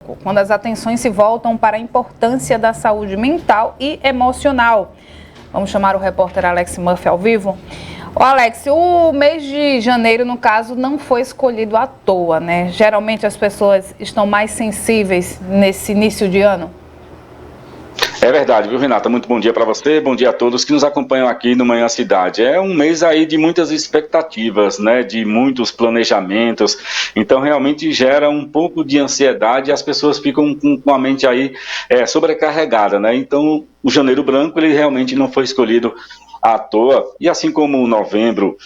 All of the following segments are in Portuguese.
branco, quando as atenções se voltam para a importância da saúde mental e emocional. Vamos chamar o repórter Alex Murphy ao vivo. Ô Alex, o mês de janeiro, no caso, não foi escolhido à toa, né? Geralmente as pessoas estão mais sensíveis nesse início de ano. É verdade, viu, Renata? Muito bom dia para você, bom dia a todos que nos acompanham aqui no Manhã Cidade. É um mês aí de muitas expectativas, né? De muitos planejamentos, então realmente gera um pouco de ansiedade e as pessoas ficam com a mente aí sobrecarregada, né? Então o Janeiro Branco, ele realmente não foi escolhido à toa, e assim como o Novembro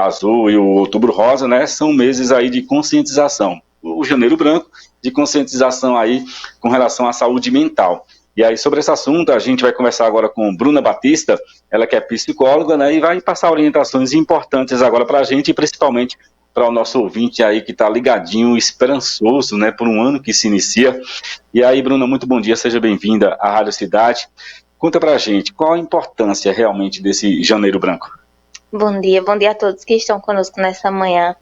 Azul e o Outubro Rosa, né? São meses aí de conscientização. O Janeiro Branco, de conscientização aí com relação à saúde mental. E aí, sobre esse assunto, a gente vai conversar agora com Bruna Batista, ela que é psicóloga, né, e vai passar orientações importantes agora para a gente, e principalmente para o nosso ouvinte aí que está ligadinho, esperançoso, né, por um ano que se inicia. E aí, Bruna, muito bom dia, seja bem-vinda à Rádio Cidade. Conta para a gente, qual a importância realmente desse Janeiro Branco? Bom dia a todos que estão conosco nessa manhã.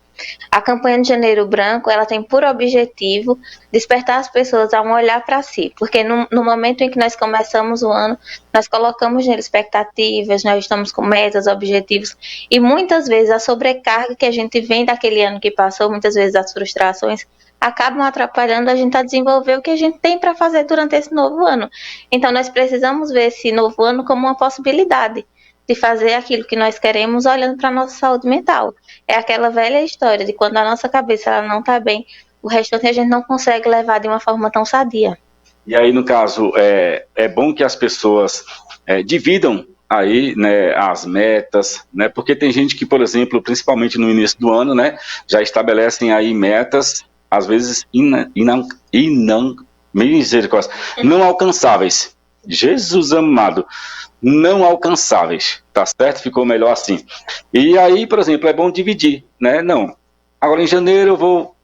A campanha de Janeiro Branco, ela tem por objetivo despertar as pessoas a um olhar para si, porque no momento em que nós começamos o ano, nós colocamos nele expectativas, nós estamos com metas, objetivos, e muitas vezes a sobrecarga que a gente vem daquele ano que passou, muitas vezes as frustrações, acabam atrapalhando a gente a desenvolver o que a gente tem para fazer durante esse novo ano. Então nós precisamos ver esse novo ano como uma possibilidade de fazer aquilo que nós queremos olhando para a nossa saúde mental. É aquela velha história de quando a nossa cabeça ela não está bem, o restante a gente não consegue levar de uma forma tão sadia. E aí, no caso, é bom que as pessoas dividam aí, né, as metas, né, porque tem gente que, por exemplo, principalmente no início do ano, né, já estabelecem aí metas, às vezes não alcançáveis. Jesus amado, não alcançáveis, tá certo? Ficou melhor assim. E aí, por exemplo, é bom dividir, né? Não, agora em janeiro eu vou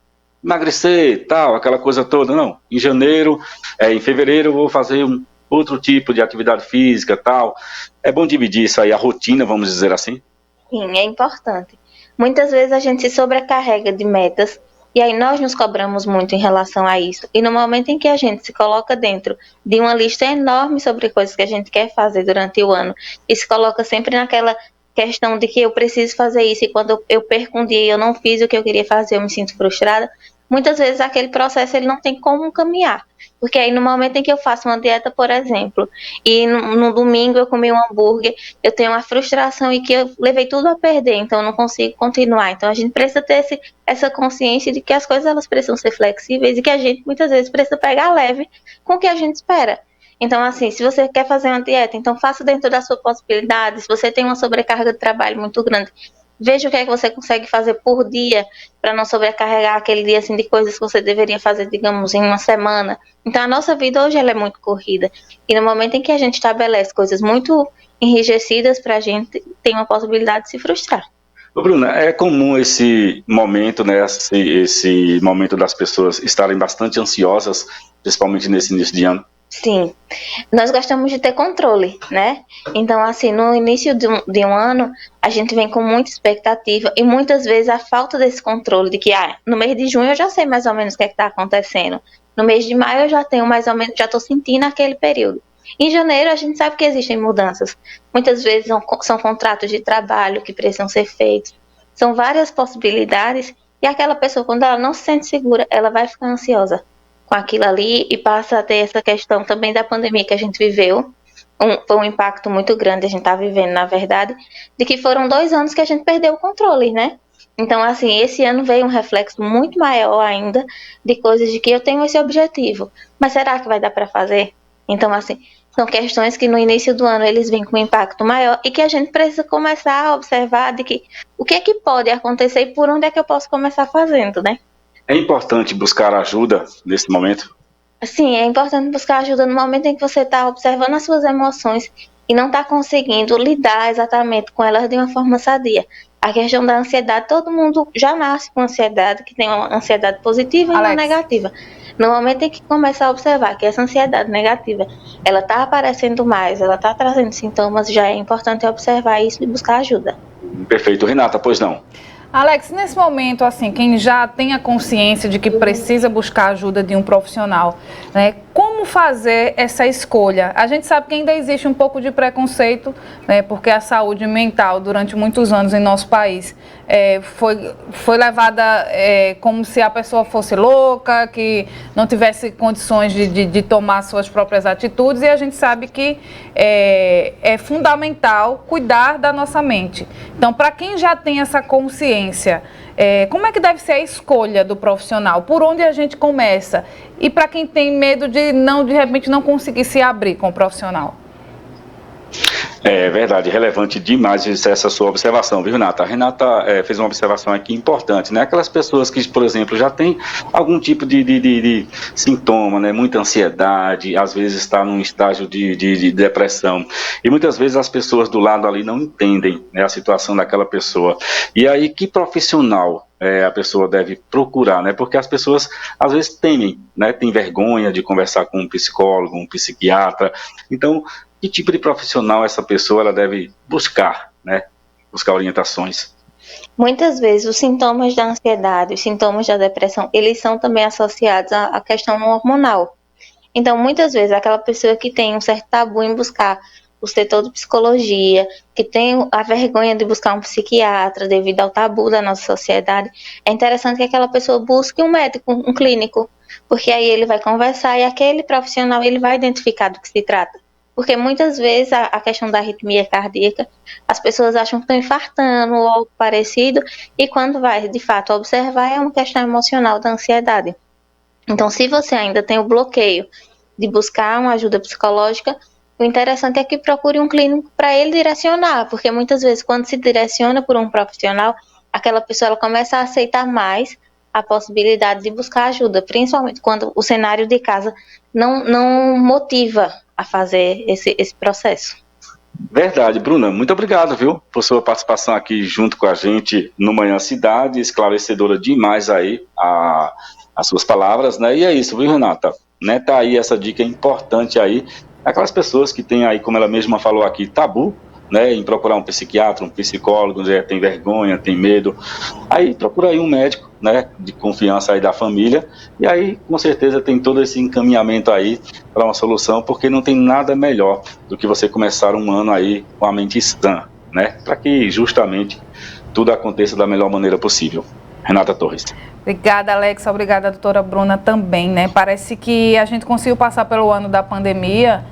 emagrecer, tal, aquela coisa toda. Não, em janeiro, em fevereiro eu vou fazer um outro tipo de atividade física, tal. É bom dividir isso aí, a rotina, vamos dizer assim. Sim, é importante. Muitas vezes a gente se sobrecarrega de metas e aí nós nos cobramos muito em relação a isso. E no momento em que a gente se coloca dentro de uma lista enorme sobre coisas que a gente quer fazer durante o ano e se coloca sempre naquela questão de que eu preciso fazer isso e quando eu perco um dia e eu não fiz o que eu queria fazer, eu me sinto frustrada, muitas vezes aquele processo ele não tem como caminhar. Porque aí no momento em que eu faço uma dieta, por exemplo, e no domingo eu comi um hambúrguer, eu tenho uma frustração e que eu levei tudo a perder, então eu não consigo continuar. Então a gente precisa ter essa consciência de que as coisas elas precisam ser flexíveis e que a gente muitas vezes precisa pegar leve com o que a gente espera. Então, assim, se você quer fazer uma dieta, então faça dentro da sua possibilidade. Se você tem uma sobrecarga de trabalho muito grande, veja o que é que você consegue fazer por dia para não sobrecarregar aquele dia assim, de coisas que você deveria fazer, digamos, em uma semana. Então, a nossa vida hoje ela é muito corrida. E no momento em que a gente estabelece coisas muito enrijecidas para a gente, tem uma possibilidade de se frustrar. Ô, Bruna, é comum esse momento, né, esse momento das pessoas estarem bastante ansiosas, principalmente nesse início de ano? Sim, nós gostamos de ter controle, né? Então, assim, no início de um ano, a gente vem com muita expectativa e muitas vezes a falta desse controle de que, no mês de junho eu já sei mais ou menos o que é que está acontecendo. No mês de maio eu já tenho mais ou menos, já estou sentindo aquele período. Em janeiro a gente sabe que existem mudanças. Muitas vezes são contratos de trabalho que precisam ser feitos. São várias possibilidades e aquela pessoa, quando ela não se sente segura, ela vai ficar ansiosa com aquilo ali e passa a ter essa questão também da pandemia que a gente viveu. Foi um impacto muito grande, a gente está vivendo, na verdade, de que foram 2 anos que a gente perdeu o controle, né? Então, assim, esse ano veio um reflexo muito maior ainda de coisas de que eu tenho esse objetivo, mas será que vai dar para fazer? Então, assim, são questões que no início do ano eles vêm com um impacto maior e que a gente precisa começar a observar de que o que é que pode acontecer e por onde é que eu posso começar fazendo, né? É importante buscar ajuda nesse momento? Sim, é importante buscar ajuda no momento em que você está observando as suas emoções e não está conseguindo lidar exatamente com elas de uma forma sadia. A questão da ansiedade, todo mundo já nasce com ansiedade, que tem uma ansiedade positiva e uma negativa. No momento em que começa a observar que essa ansiedade negativa, ela está aparecendo mais, ela está trazendo sintomas, já é importante observar isso e buscar ajuda. Perfeito. Renata, pois não? Alex, nesse momento, assim, quem já tem a consciência de que precisa buscar a ajuda de um profissional, né, como fazer essa escolha? A gente sabe que ainda existe um pouco de preconceito, né, porque a saúde mental, durante muitos anos em nosso país, foi levada como se a pessoa fosse louca, que não tivesse condições de tomar suas próprias atitudes, e a gente sabe que é fundamental cuidar da nossa mente. Então, para quem já tem essa consciência, como é que deve ser a escolha do profissional? Por onde a gente começa? E para quem tem medo de repente não conseguir se abrir com o profissional? É verdade, relevante demais essa sua observação, viu, Renata? A Renata fez uma observação aqui importante, né? Aquelas pessoas que, por exemplo, já têm algum tipo de sintoma, né? Muita ansiedade, às vezes está num estágio de depressão. E muitas vezes as pessoas do lado ali não entendem, né, a situação daquela pessoa. E aí, que profissional a pessoa deve procurar, né? Porque as pessoas às vezes temem, né? Tem vergonha de conversar com um psicólogo, um psiquiatra. Então, que tipo de profissional essa pessoa ela deve buscar, né? Buscar orientações. Muitas vezes os sintomas da ansiedade, os sintomas da depressão, eles são também associados à questão hormonal. Então, muitas vezes, aquela pessoa que tem um certo tabu em buscar o setor de psicologia, que tem a vergonha de buscar um psiquiatra devido ao tabu da nossa sociedade, é interessante que aquela pessoa busque um médico, um clínico, porque aí ele vai conversar e aquele profissional ele vai identificar do que se trata. Porque muitas vezes a questão da arritmia cardíaca, as pessoas acham que estão infartando ou algo parecido, e quando vai de fato observar, é uma questão emocional da ansiedade. Então, se você ainda tem o bloqueio de buscar uma ajuda psicológica, o interessante é que procure um clínico para ele direcionar, porque muitas vezes quando se direciona por um profissional, aquela pessoa ela começa a aceitar mais a possibilidade de buscar ajuda, principalmente quando o cenário de casa não motiva a fazer esse processo. Verdade, Bruna, muito obrigado, viu, por sua participação aqui junto com a gente no Manhã Cidade, esclarecedora demais aí as suas palavras, né, e é isso, viu, Renata, né, tá aí essa dica importante aí, aquelas pessoas que têm aí, como ela mesma falou aqui, tabu, né, em procurar um psiquiatra, um psicólogo, né, tem vergonha, tem medo, aí procura aí um médico, né, de confiança aí da família, e aí com certeza tem todo esse encaminhamento aí para uma solução, porque não tem nada melhor do que você começar um ano aí com a mente sã, né, para que justamente tudo aconteça da melhor maneira possível. Renata Torres. Obrigada, Alex. Obrigada, doutora Bruna, também, né, parece que a gente conseguiu passar pelo ano da pandemia,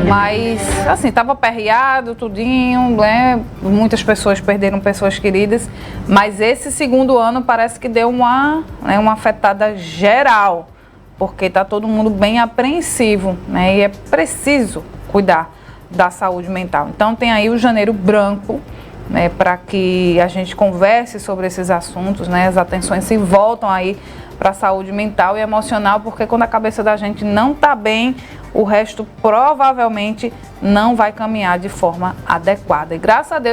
mas, assim, estava aperreado, tudinho, né? Muitas pessoas perderam pessoas queridas, mas esse segundo ano parece que deu uma afetada geral, porque está todo mundo bem apreensivo, né? E é preciso cuidar da saúde mental. Então, tem aí o Janeiro Branco, né? Para que a gente converse sobre esses assuntos, né? As atenções se voltam aí para a saúde mental e emocional, porque quando a cabeça da gente não está bem, o resto provavelmente não vai caminhar de forma adequada. E graças a Deus